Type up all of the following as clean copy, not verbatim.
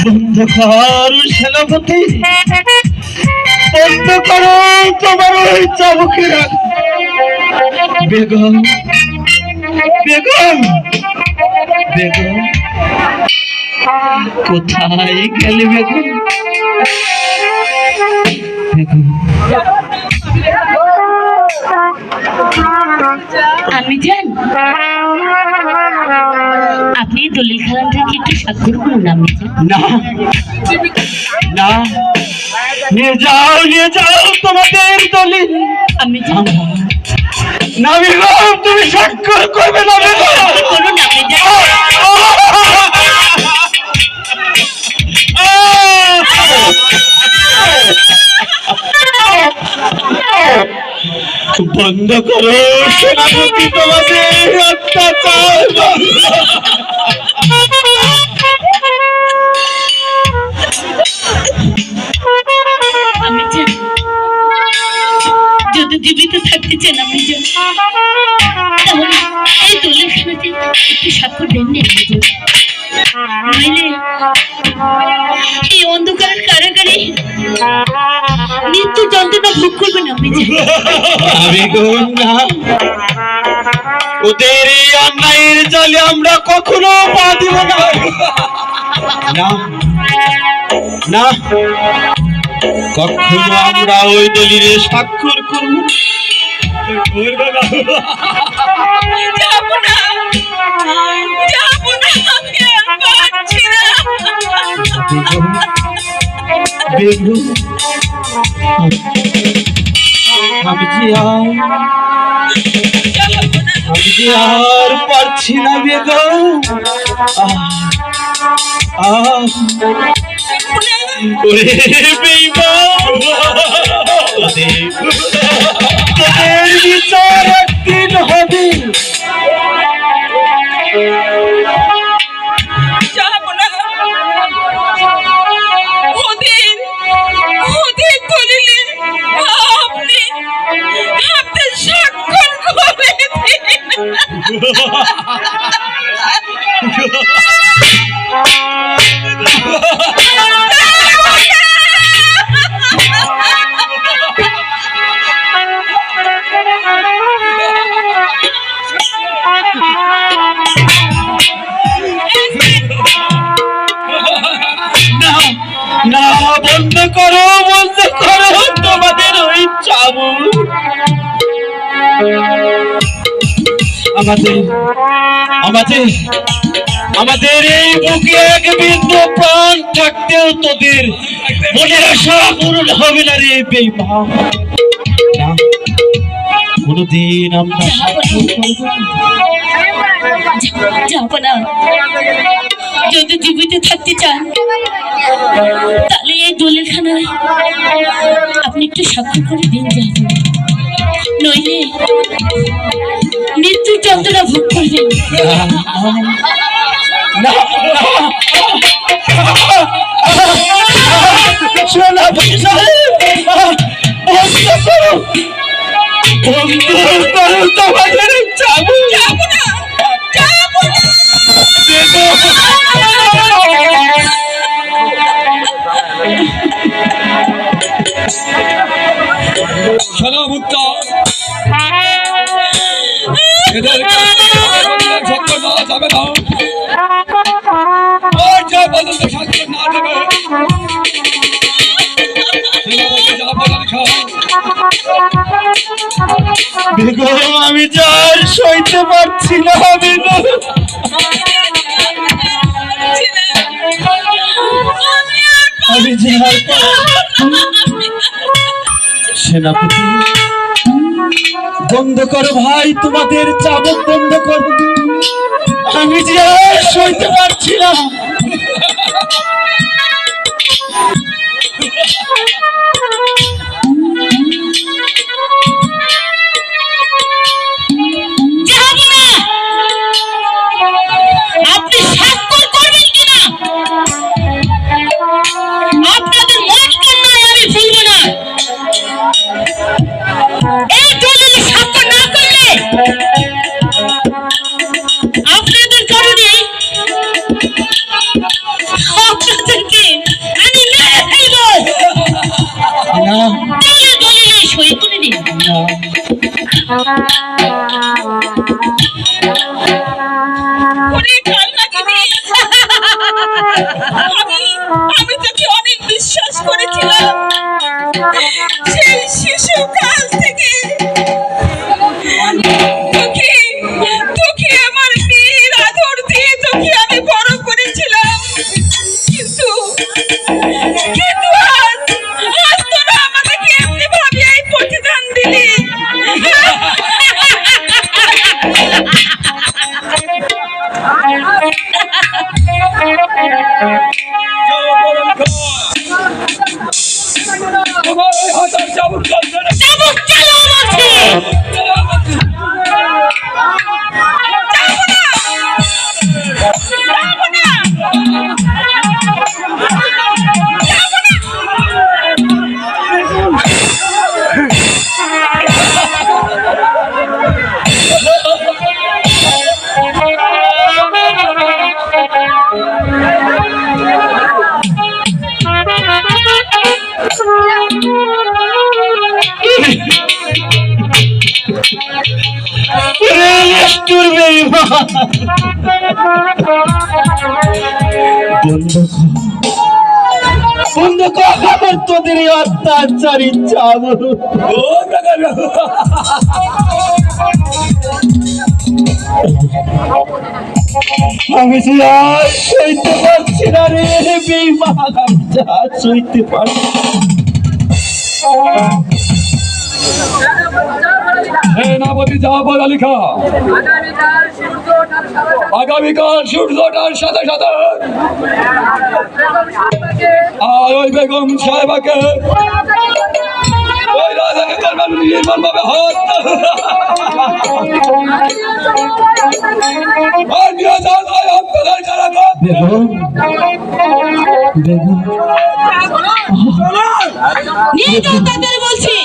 বন্ধুকার সেনাপতি, বন্ধ করো তোমার ওই চাবুকের। বেগম, বেগম, বেগম, কোথায় গেলে বেগম? বেগম, আমি জান আপনি দলিল খালামটাকে একটু স্বাক্ষর করুন। আমি না না, নিয়ে যাও, নিয়ে যাও তোমাদের দলিল। আমি জান না বেগম, তুমি স্বাক্ষর করবে না বেগম। করুন আপনি জান। বন্ধ করো সেনাপতি তোমাদের অত্যাচার। আমি জান যদি জীবিত থাকতে চান আমি জান তাহলে এই দলিল খানাতে একটু স্বাক্ষর দেননি। আমি জান নইলে এই অন্ধকারের কারাগারে মৃত্যু যন্ত্রণা ভোগ করবেন। আমি জান বেগম না, ওদের এই অন্যায়ের জালে আমরা কখনো পা দিব না। না না, কখনো আমরা ওই দলিলে স্বাক্ষর করব না। যাবো না, যাবো না, আমি আর পারছি না। বেগম, আমি যে আর পারছি না বেগম। ওরে বেঈমান, তোদের বিচার একদিন হবে। যাবো না, ওদের দলিলে আপনি স্বাক্ষর করে দিন। না, বন্ধ করো, বন্ধ করো তোমাদের ওই চাবুক। আমাদের আমাদের আমাদের এই বুকে এক বিন্দু প্রাণ থাকতেও তোদের মনের আশা পূরণ হবে না রে বেঈমান। না, কোনদিন আমরা যাবো না। যদি জীবিত থাকতে চান তাহলে এই দলিল খানায় আপনি একটু স্বাক্ষর করে দিন। যাবো নইলে মৃত্যু যন্ত্রণা ভোগ করবেন। তোমাদের যাবো না, যাবো না। শোনো মুক্তা, এদের স্বাক্ষর দেওয়া যাবে না। আর যা পর্যন্ত স্বাক্ষর না দেবে বেগম, আমি যার সইতে পারছি না। বেগম, আমি যার সেনাপতি, বন্ধ করো ভাই তোমাদের চাবুক, বন্ধ করো। আমি যে আর সইতে পারছি না। আপনি স্বাক্ষর করবেন কিনা আপনাদের মন কেন আমি ভুলবো না। ওরে কালনাগিনী, আমি তোকে অনেক বিশ্বাস করেছিলাম। সেই শিশুকাল থেকে তোকে তোকে আমার মেয়ের আদর দিয়ে তোকে আমি বড় করেছিলাম, কিন্তু কিন্তু আজ আজ তোরা আমাকে এমনি ভাবে এই প্রতিদান দিলি। তোমার ওই হাজার চাবুক চলছে না। চাবুক চালাও বলছি। নিষ্ঠুর বেঈমান, বন্ধ কর তোদের এই অত্যাচারী চাবুক। ও ব্রাদার, আমি যে আর সইতে পারছি না রে বেঈমান, আমি যে আর সইতে পারছি না। সেনাপতি জাফর আলী খান আগামীকাল সূর্য ওঠার সাথে সাথে আর ওই বেগম সাহেবাকে ওই রাজাকে করবেন নির্মমভাবে হত্যা। আর নিয়ে যান ওই হত্যার কারাগার। বেগম, বেগম, নিয়ে যাও তাদের বলছি।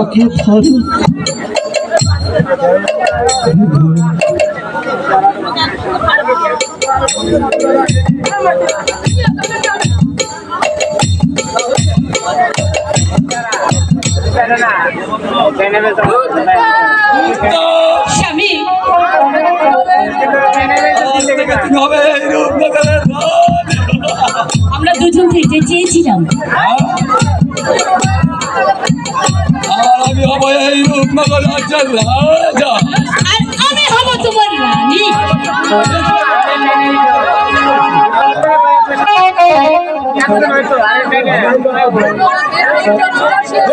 ওকে ধরো। স্বামী, হবে এই রূপনগরের রাজ। আমরা দুজন যেতে চেয়েছিলাম, আর আমি হব এই রূপনগর রাজ্যের রাজা। আর আমি হব তোমার রানী।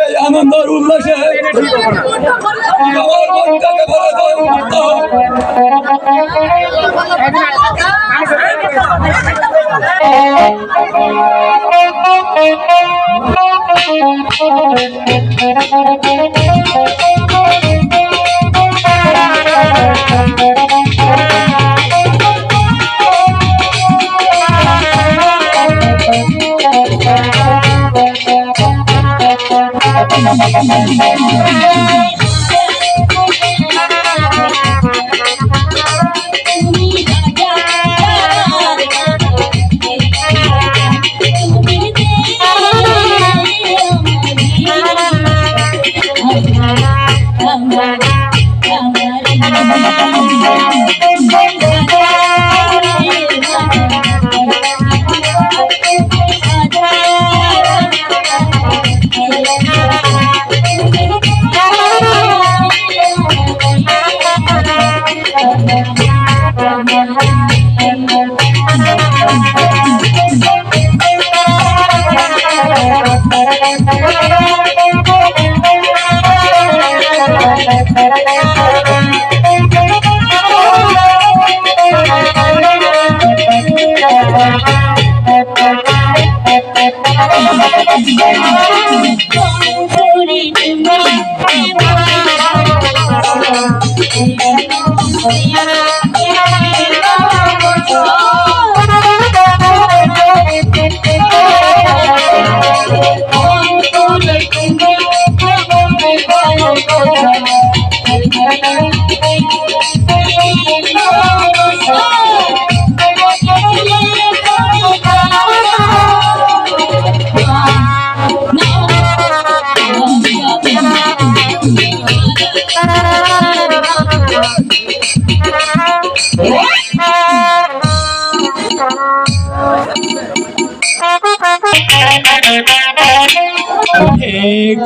এই আনন্দের উল্লাসে আমার মনটাকে ভরে দাও। না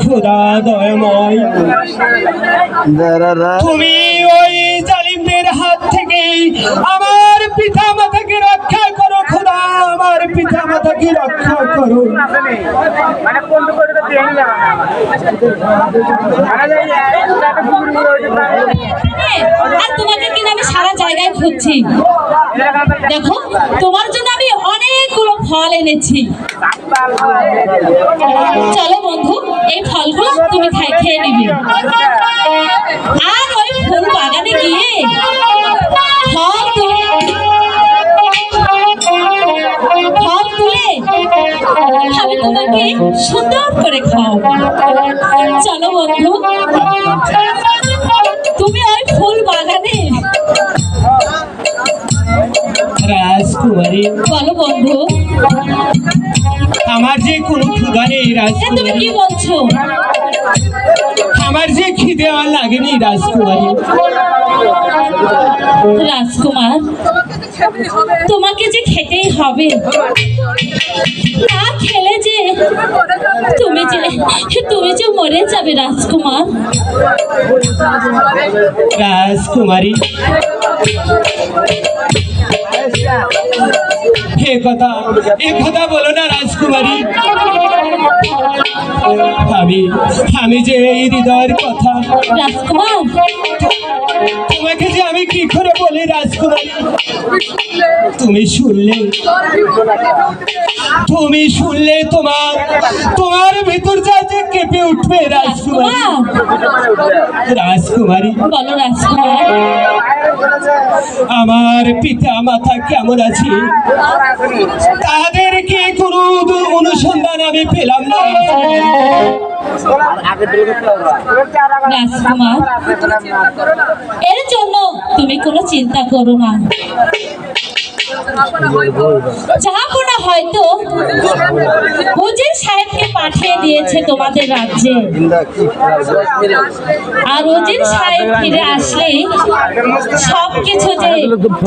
খোদা দয়াময়, তুমি ওই জালিমদের হাত থেকে আমার পিতা মাতাকে রক্ষা করো খোদা, আমার পিতা মাতাকে রক্ষা করো। আর তোমাকে কিনা আমি সারা জায়গায় খুঁজছি। দেখো তোমার জন্য আমি অনেকগুলো ফল এনেছি। চলো বন্ধু, এই ফলগুলো তুমি খেয়ে নিবি। আর ওই ফুল বাগানে গিয়ে ফল তুলে আমি তোমাকে সুন্দর করে খাওয়াবো। চলো বন্ধু, তুমি ওই ফুল বাগানে। রাজকুমারী, বলো বন্ধু, আমার যে কোনো ক্ষুধা নেই তুমি রাজকুমারী, কি বলছো? আমার যে খিদে আর লাগেনি রাজকুমারী। রাজকুমার, তোমাকে যে খেতেই হবে, না খেলে যে তুমি যে মরে যাবে রাজকুমার। রাজকুমারী, এ কথা বলো না রাজকুমারী। আমি যে এই হৃদয়ের কথা রাজকুমার, তোমাকে যে আমি কি করে বলি রাজকুমারী, তুমি শুনলে তোমার ভিতর যা যে কেঁপে উঠবে রাজকুমারী। রাজকুমারী, বলো রাজকুমার, আমার পিতা মাতা কেমন আছে তাদেরকে কোনো অনুসন্ধান আমি পেলাম না। রাজকুমার, এর জন্য তুমি কোনো চিন্তা করো না। জাহাপনা হয়তো উজির সাহেবকে পাঠিয়ে দিয়েছে তোমাদের রাজ্যে, আর উজির সাহেব ফিরে আসলে সবকিছু যে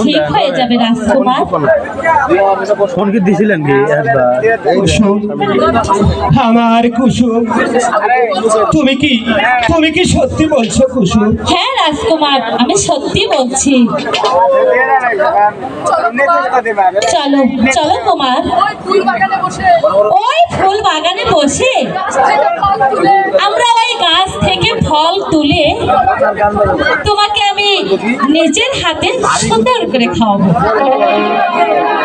ঠিক হয়ে যাবে রাজকুমার। ফোন কি দিছিলেন কি একবার? কুসুম, আমার কুসুম, তুমি কি সত্যি বলছো কুসুম? হ্যাঁ রাজকুমার, আমি সত্যি বলছি। চলো চলো কুমার, ওই ফুল বাগানে বসে আমরা ওই গাছ থেকে ফল তুলে তোমাকে আমি নিজের হাতে সুন্দর করে খাওয়াবো।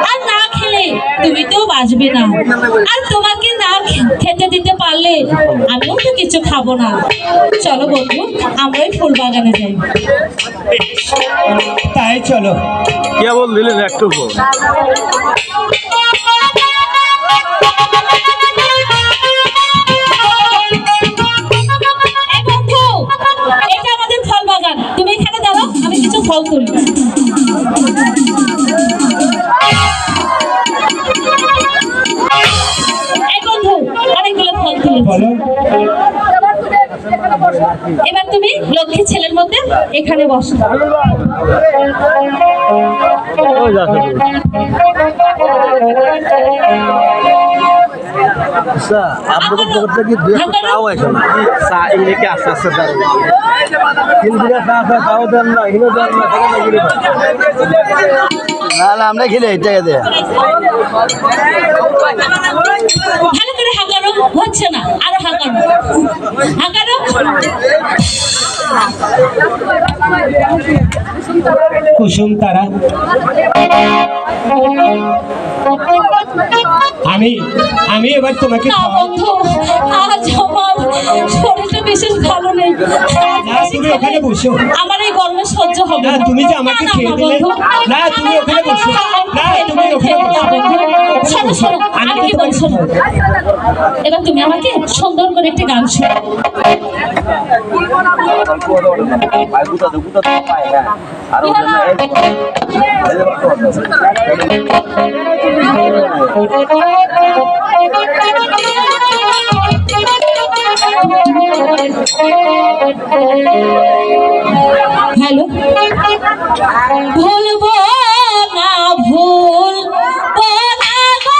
আর না খেলে তুমি তো বাঁচবে না, আর তোমাকে না খেতে দিতে পারলে আমিও তো কিছু খাবো না। চলো বন্ধু, আমরা ওই ফুল বাগানে যাই। তাই চলো। কেবল দিলেন একটু এই বন্ধু, এটা আমাদের ফল বাগান, তুমি এখানে দাঁড়াও, আমি কিছু ফল তুলি। এই বন্ধু, অনেকগুলো ফল তুলি। বলো। এবার তুমি লক্ষ্মী ছেলের মধ্যে এখানে বসো। আপনাদের পকেট থেকে দুই একটা তাও আছে না, চা এগুলো কি আস্তে আস্তে দেয় কিন্তু তাও দেন না, এগুলো দেন না, না না আমরা খেলে এই টাকা দেয়। ভালো করে হাঁকানো হচ্ছে না, আরো হাঁকানো হাঁকানো। কুসুম তারা, আমি এবার তোমাকে না বন্ধু, আজ আমার শরীরটা বিশেষ ভালো নেই। না, তুমি ওখানে বসো। আমার এই গরমে সহ্য হবে না, না। তুমি যে আমাকে না, না, খেয়ে না, দিলে। বন্ধু। না, তুমি ওখানে বসো। না, তুমি ওখানে না, বসো। বন্ধু। শোনো, শোনো, আমি কি বলছো না? এবার তুমি আমাকে সুন্দর করে একটি গান শোনো। হ্যালো, ভুলবো না ভুলবো না গো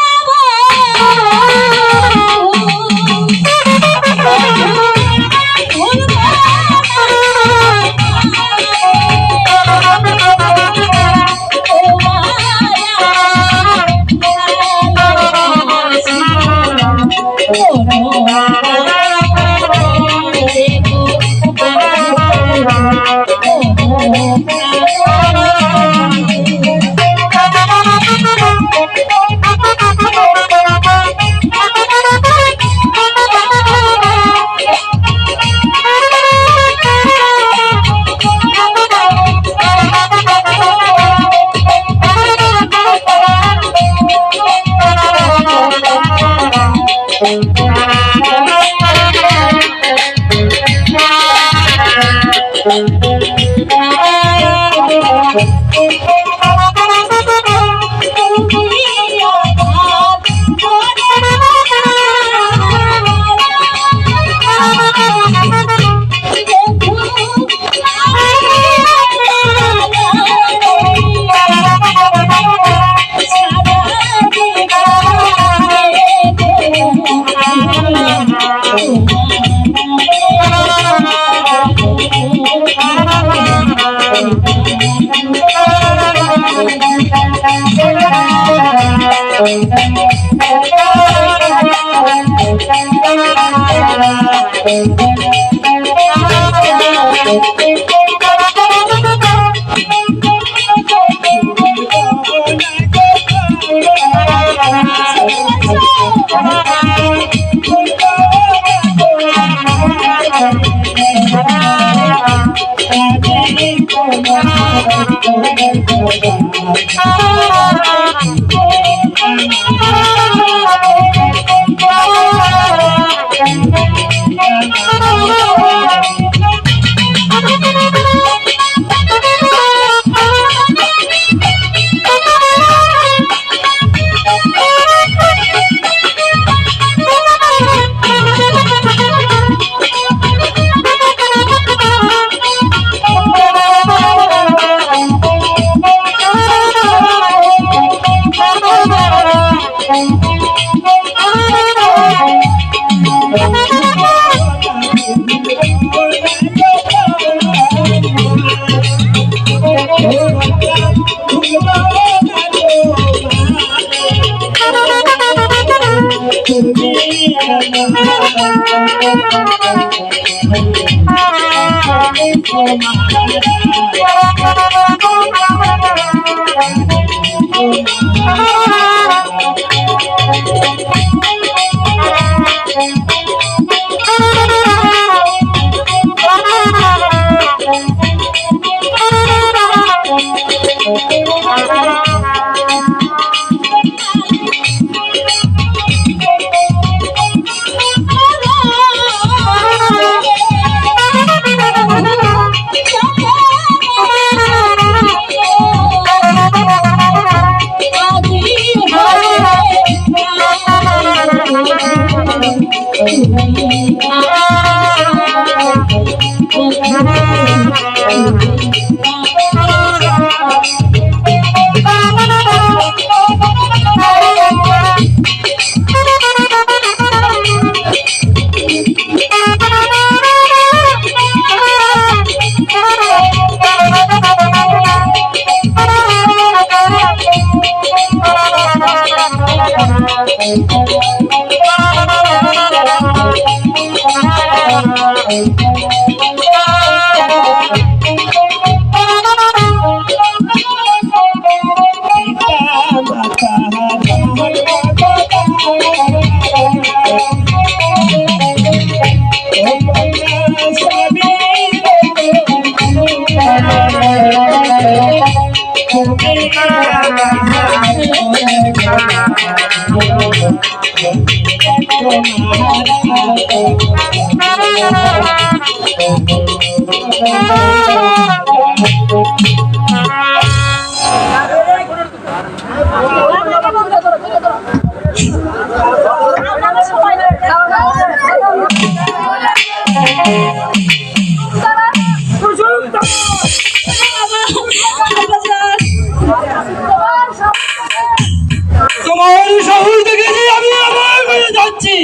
তোমার সাহস দেখে যে আমি আমার হয়ে যাচ্ছি।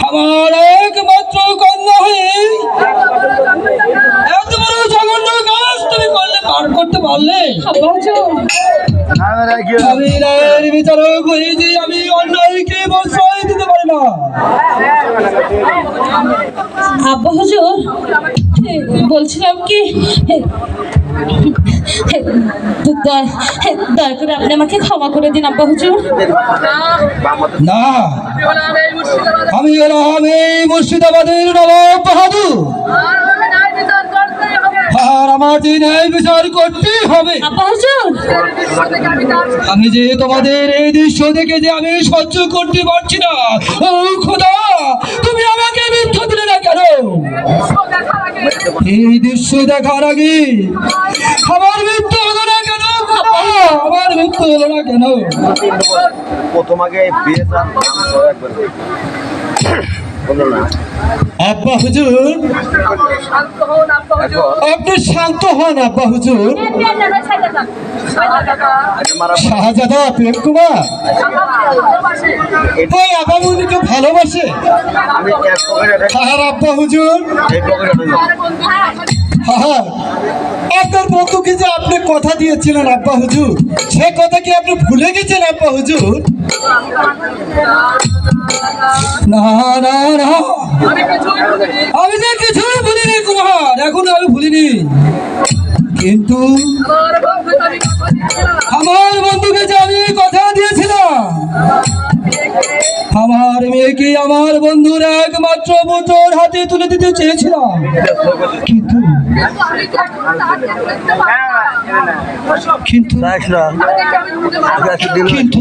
আমার একমাত্র কন্যা হয়ে এত বড় জঘন্য কাজ তুমি করলে পার করতে পারলে। আমি রায়ের বিচারক হয়ে যে আমি অন্যায়কে প্রশ্রয় দিতে পারি না। আব্বা হুজুর, বলছিলাম কি দয়া করে আপনি আমাকে ক্ষমা করে দিন আব্বা হুজুর। না, আমি হলাম এই মুর্শিদাবাদের নবাব বাহাদুর, আর আমার যে ন্যায় বিচার করতেই হবে। আব্বা হুজুর, আমি যে তোমাদের এই দৃশ্য দেখে যে আমি সহ্য করতে পারছি না। ও খোদা, তুমি আমাকে মিথ্যা দিলে না কেন? এই দৃশ্য দেখার আগে আমার মৃত্যু হলো না কেন? আমার মৃত্যু হলো না কেন? প্রথম আগে আব্বা হুজুর, আপনি শান্ত হন। আব্বা হুজুর, শাহজাদা প্রেম কুমার ওই আবামুনিকে ভালোবাসে। আর আব্বা হুজুর, হ্যাঁ, আপনার বন্ধুকে যে আপনি কথা দিয়েছিলেন আব্বা হুজুর, সে কথা কি আপনি ভুলে গেছেন আব্বা হুজুর? না না না, আমি যে কিছুই ভুলিনি কুমার, এখন আমি ভুলিনি। কিন্তু আমার বন্ধুকে যে আমি কথা দিয়েছিলাম, আমার মেয়েকে আমার বন্ধুর একমাত্র পুত্র হাতে তুলে দিতে চেয়েছিলাম, কিন্তু কিন্তু যাস না কিন্তু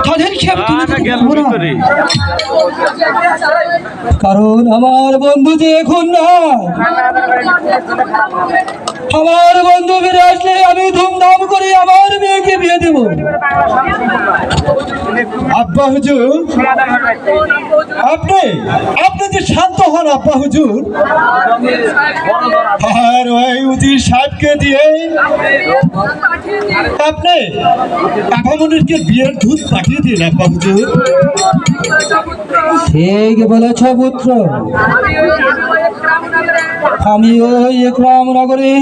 তাদেরকে আমি তুলে দিতে পারবো না। কারণ আমার বন্ধু যে এখন নাই, আমার বন্ধু ফিরে আসলে আমি ধুমধাম করে আমার মেয়েকে বিয়ে দেব। আব্বা হুজুর, আপনি আপনি যে শান্ত হন আব্বা হুজুর, আর ওই উজির সাহেবকে দিয়ে আপনি আপামনিরকে বিয়ের দুধ পাঠিয়ে দিন আব্বা হুজুর। ঠিক বলেছ পুত্র, আমি ওই একরাম নগরে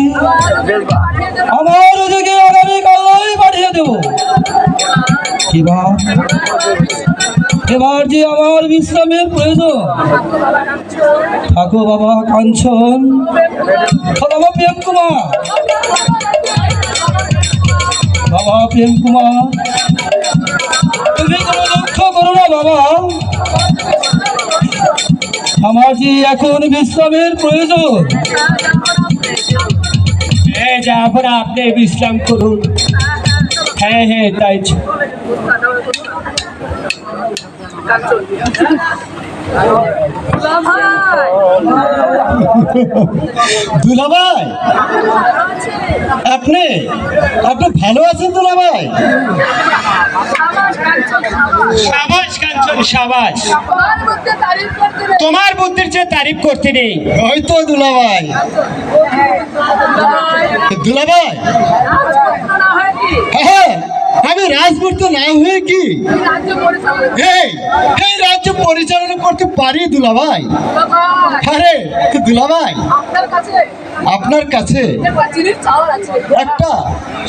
আমার ওদিকে আগামীকালই পাঠিয়ে দেব। এবার যে আমার বিশ্রামের প্রয়োজন, থাকো বাবা কাঞ্চন, বাবা প্রেম কুমার, বাবা প্রেম কুমার, তুমি কোনো দুঃখ করো না বাবা, আমার যে এখন বিশ্রামের প্রয়োজন। যাবার আপনি বিশ্রাম করুন। হ্যাঁ হ্যাঁ, তাই দুলাভাই, আপনি আপনি ভালো আছেন দুলাভাই? সাবাস কাঞ্চন সাবাস, তোমার বুদ্ধির যে তারিফ করতে নেই। হয়তো দুলাভাই, দুলাভাই হ্যাঁ, আমি রাজপুত্র না হয়ে কি এই রাজ্য পরিচালনা করতে পারি দুলাভাই? আরে দুলাভাই, আপনার কাছে একটা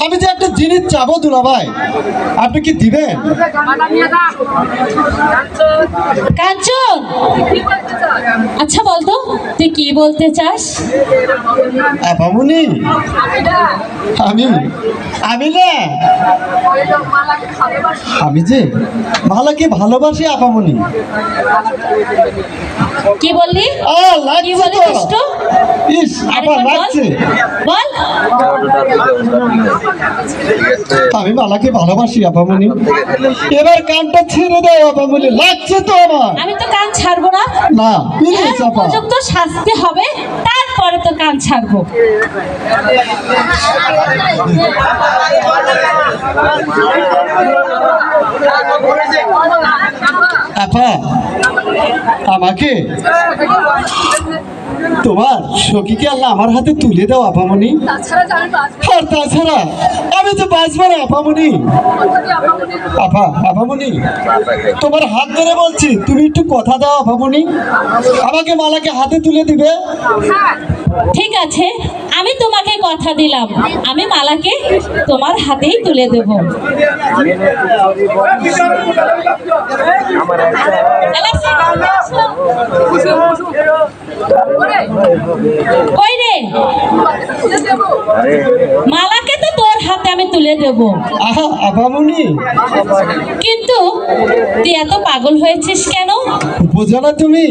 আমি যে একটা জিনিস চাবো দুলাভাই, আপনি কি দিবেন? কাঞ্চন, আচ্ছা বলতো তুই কি বলতে চাস? আপামনি, আমি আমি না আমি যে মালাকে ভালোবাসি আপামনি। কি বললি? কি বলি কষ্ট? ইস, আবার লাগছে। বল। আমি মালাকে ভালোবাসি আপামনি, এবার কানটা ছেড়ে দাও আপামনি, লাগছে তো আমার। আমি তো কান ছাড়বো না। না, প্লিজ আপা, উপযুক্ত শাস্তি হবে, তারপরে তো কান ছাড়বো। আপা, আমাকে তোমার সখীকে আল্লাহ আমার হাতে তুলে দাও আপামনি। আর তাছাড়া আমি তো বাঁচবো না আপামনি। আপা, আপামনি, তোমার হাত ধরে বলছি, তুমি একটু কথা দাও আপামনি, আমাকে মালাকে হাতে তুলে দিবে। ঠিক আছে, আমি তোমাকে কথা দিলাম, আমি মালাকে তোমার হাতেই তুলে দেব। কই রে, মালাকে তো তোর হাতে আমি তুলে দেব। আহা আপামনি, কিন্তু তুই এত পাগল হয়েছিস কেন? বোঝো না তুমি,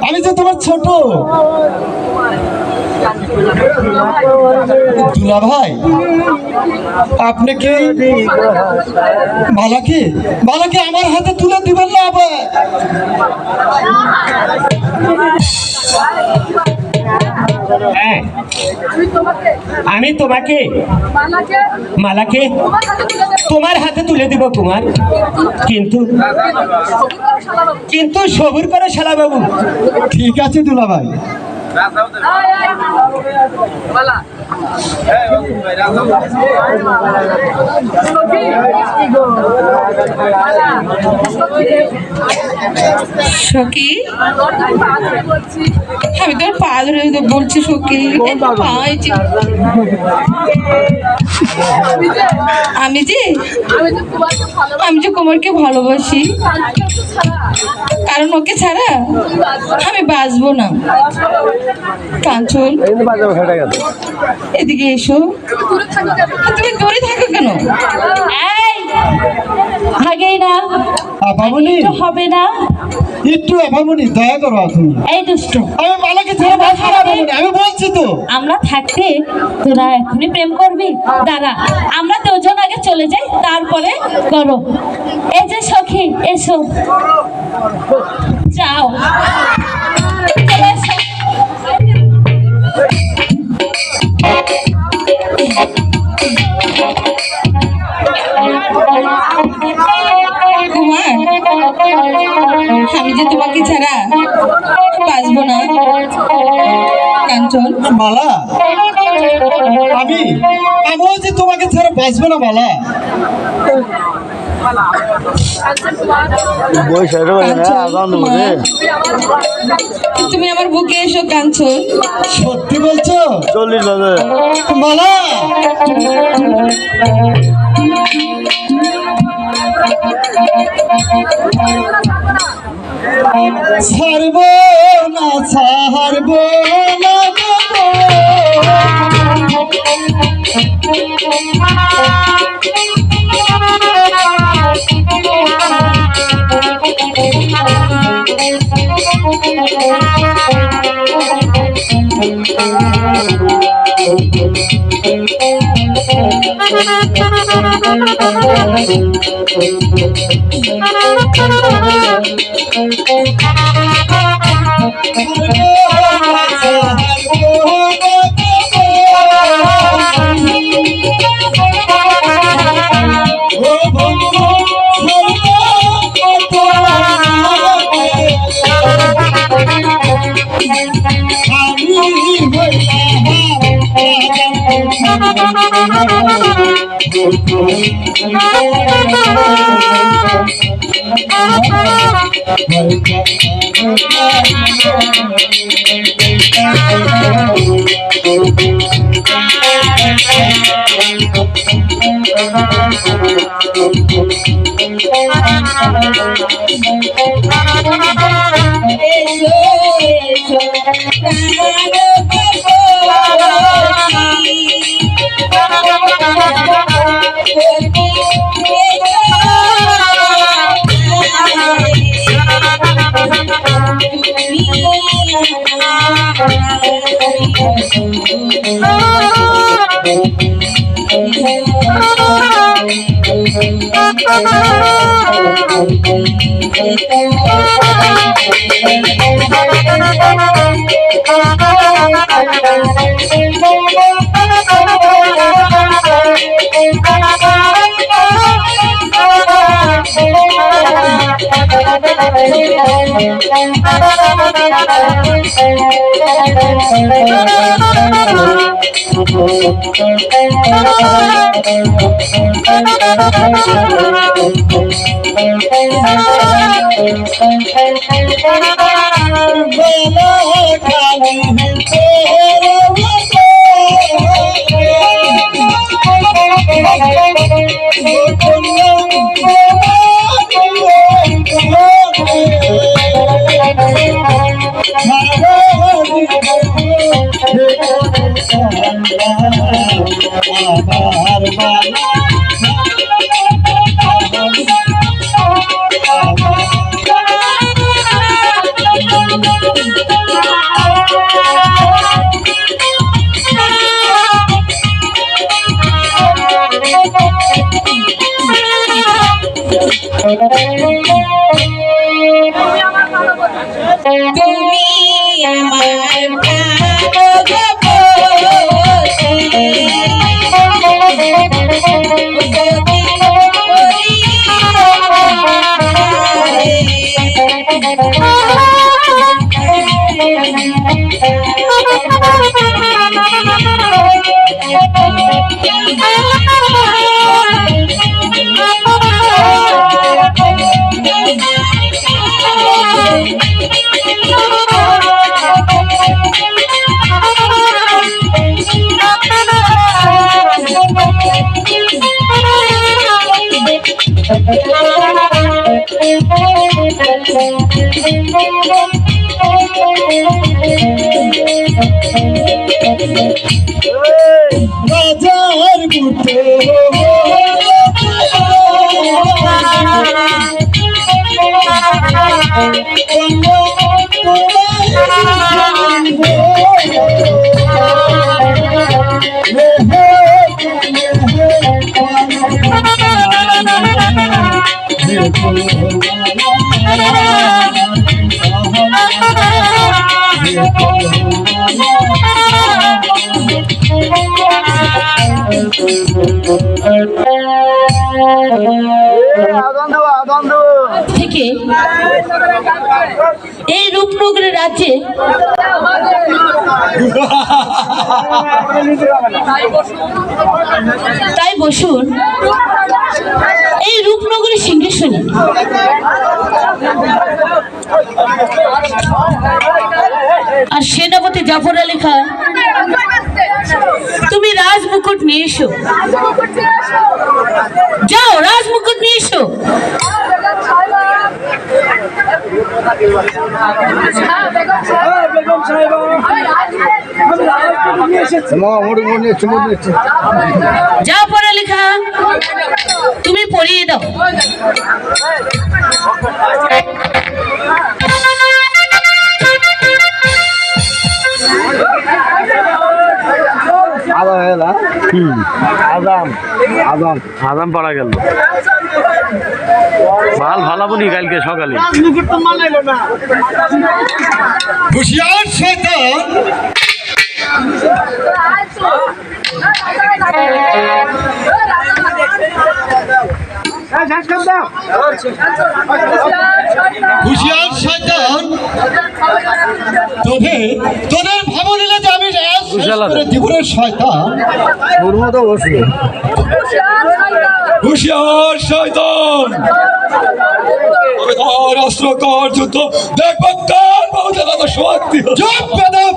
আমি যে তোমার ছোট দুলা ভাই। আপনি কি মালাকে মালাকে আমার হাতে তুলে দিবেন না আবার? হ্যাঁ, আমি তোমাকে মালাকে তোমার হাতে তুলে দিব কুমার, কিন্তু কিন্তু সবুর করে শালা বাবু। ঠিক আছে দুলা ভাই। সখী আমি তোর পা ধরে বলছি সখী আমি যে কুমারকে ভালোবাসি, কারণ ওকে ছাড়া আমি বাঁচবো না। কাঞ্চন এদিকে এসো। তুমি দূরে থাকো কেন? আগেই না আপামনি হবে না, একটু আপামনি দয়া করো তুমি। এই দুষ্ট, আমি মালাকে ছেড়ে বাঁচবো না আপামনি, আমি বলছি তো। আমরা থাকতে তোরা এখনই প্রেম করবি? দাঁড়া, আমরা দুজন আগে চলে যাই, তারপরে করো। এই যে সখী এসো, যাও চলে এসো। কুমার, আমি যে তোমাকে ছাড়া বাঁচবো না। কাঞ্চন, মালা, আমিও যে তোমাকে ছাড়া বাঁচবো না মালা। তুমি আমার বুকে এসো কাঞ্চন। সত্যি বলছো? 40 মালা, ছাড়ব না, ছাড়ব না রাজার মতো থেকে এই রূপনগরের রাজ্যে তাই বসুন এই রূপনগরের সিংহাসনে আর সেনাপতি জাফর আলী খান তুমি রাজমুকুট নিয়ে এসো, যাও রাজমুকুট নিয়ে এসো। জাফর আলী খান তুমি পরিয়ে দাও। আজাম পাড়া গেল মাল ভালাবনি কালকে সকালে হুশিয়ার শয়তান হুশিয়ার শয়তান তোদের ভাবো নিলে যে আমি জীবনের শয়তান ওর মতো বসে হুশিয়ার শয়তান তবে তার অস্ত্র কর যুদ্ধ দেখবেন তার মধ্যে কত শক্তি চুপ বেদব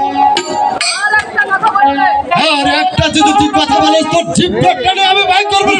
আর একটা যদি তুই কথা বলিস তোর জিভ টেনে আমি বাইক করবো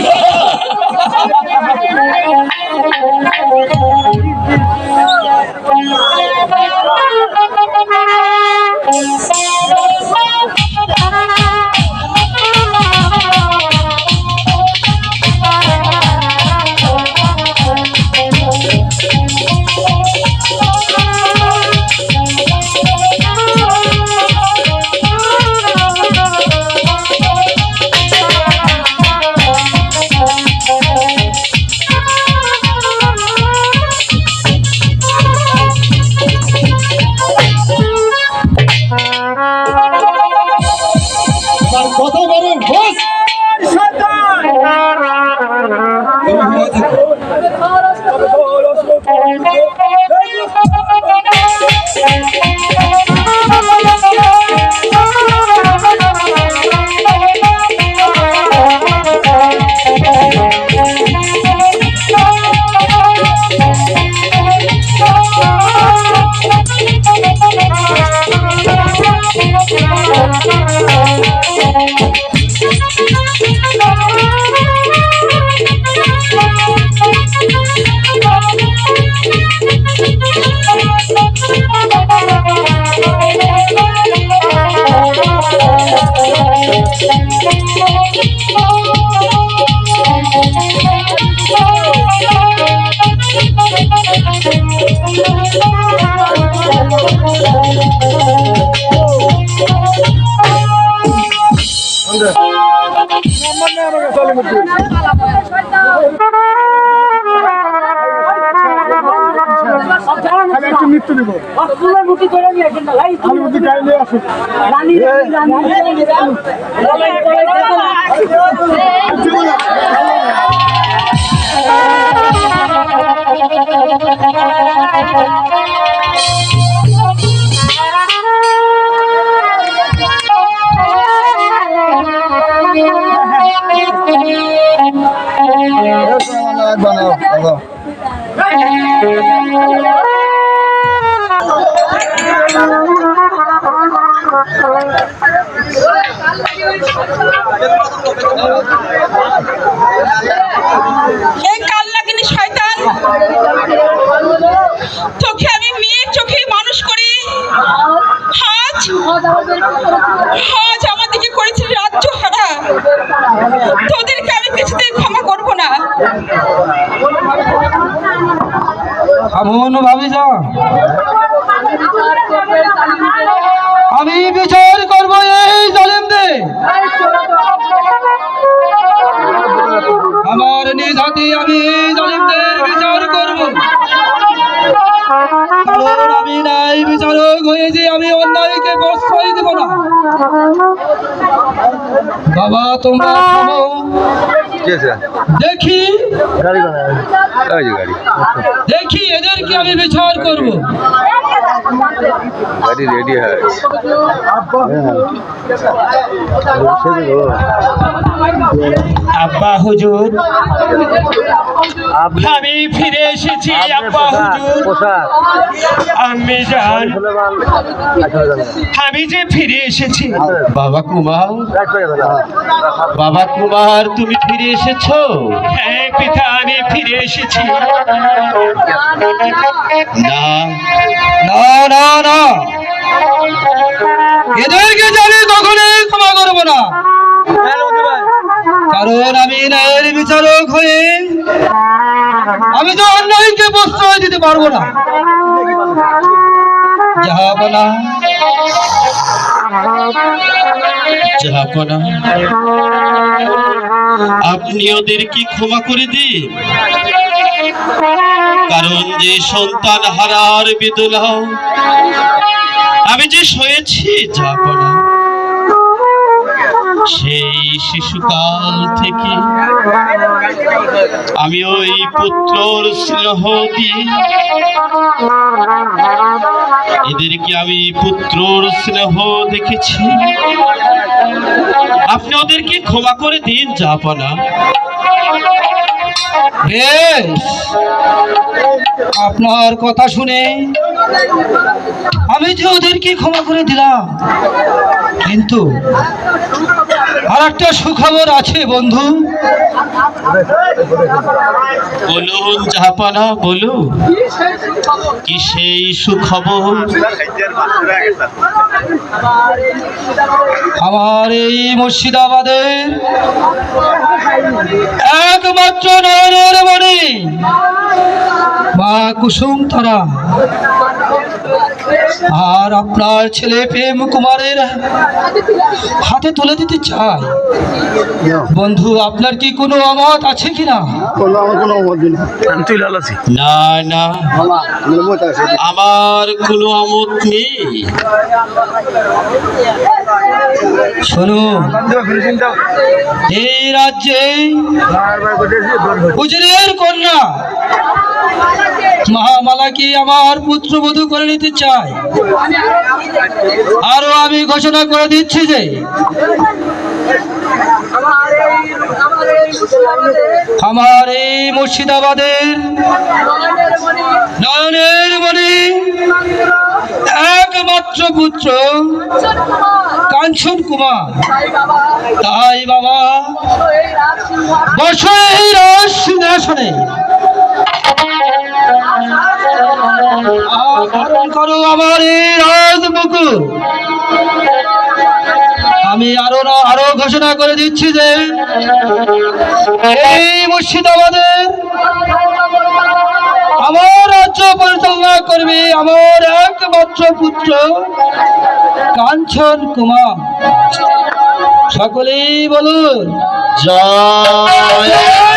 কত বড় বস মৃত্যু দিব বামন ভাবি যা, আমি বিচার করবো এই জালিমদের। আমার নিজ হাতে আমি এই জালিমদের বিচার করবো, কারণ আমি নাই বিচারক হয়েছি, আমি অন্যায়কে প্রশ্রয় দেব না। বাবা তোমরা থামো, দেখি দেখি এদেরকে আমি বিচার করব। গাড়ি রেডি হয়। আব্বা হুজুর, আমি ফিরে এসেছি। আব্বা হুজুর, আমি জান, আমি যে ফিরে এসেছি। বাবা কুমার, বাবা কুমার তুমি ফিরে এসেছো? হ্যাঁ পিতা, আমি ফিরে এসেছি। না না না না, এদেরকে আমি কখনোই ক্ষমা করবো না, কারণ আমি ন্যায়ের বিচারক হয়ে আমি তো অন্যায়কে প্রশ্রয় দিতে পারবো না। জাহাপনা, জাহাপনা, আপনি ওদেরকে ক্ষমা করে দিন, কারণ যে সন্তান হারার বেদনা আমি যে সয়েছি জাহাপনা, সেই শিশুকাল থেকে আমি ওই পুত্রর স্নেহ দিয়ে এদেরকে আমি পুত্রর স্নেহ দেখেছি। আপনি ওদেরকে ক্ষমা করে দিন জাহাপনা। বেশ, আপনার কথা শুনে আমি যে ওদেরকে ক্ষমা করে দিলাম, কিন্তু আর একটা সুখবর আছে বন্ধু। বলুন জাহাপনা, বলুন কি সেই সুখবর? আমার এই মুর্শিদাবাদের একমাত্র নয়নের মণি মা কুসুম তারা আর আপনার ছেলে প্রেম কুমারের হাতে তুলে দিতে চাই। বন্ধু, আপনার কি কোনো অমত আছে কিনা? না না, আমার কোনো অমত নেই। শুনুন, এই রাজ্যে উজিরের কন্যা মহামালাকে আমার পুত্রবধূ করে নিতে চাই। আরো আমি ঘোষণা করে দিচ্ছি যে আমার এই মুর্শিদাবাদের নয়নের মণি একমাত্র পুত্র কাঞ্চন কুমার, তাই বাবা বসো এই রাজ সিংহাসনে, করো আমার এই রাজবুকুর। আমি আরো ঘোষণা করে দিচ্ছি যে এই মুর্শিদাবাদের আমার রাজ্য পরিচালনা করবে আমার একমাত্র পুত্র কাঞ্চন কুমার। সকলেই বলুন জয়।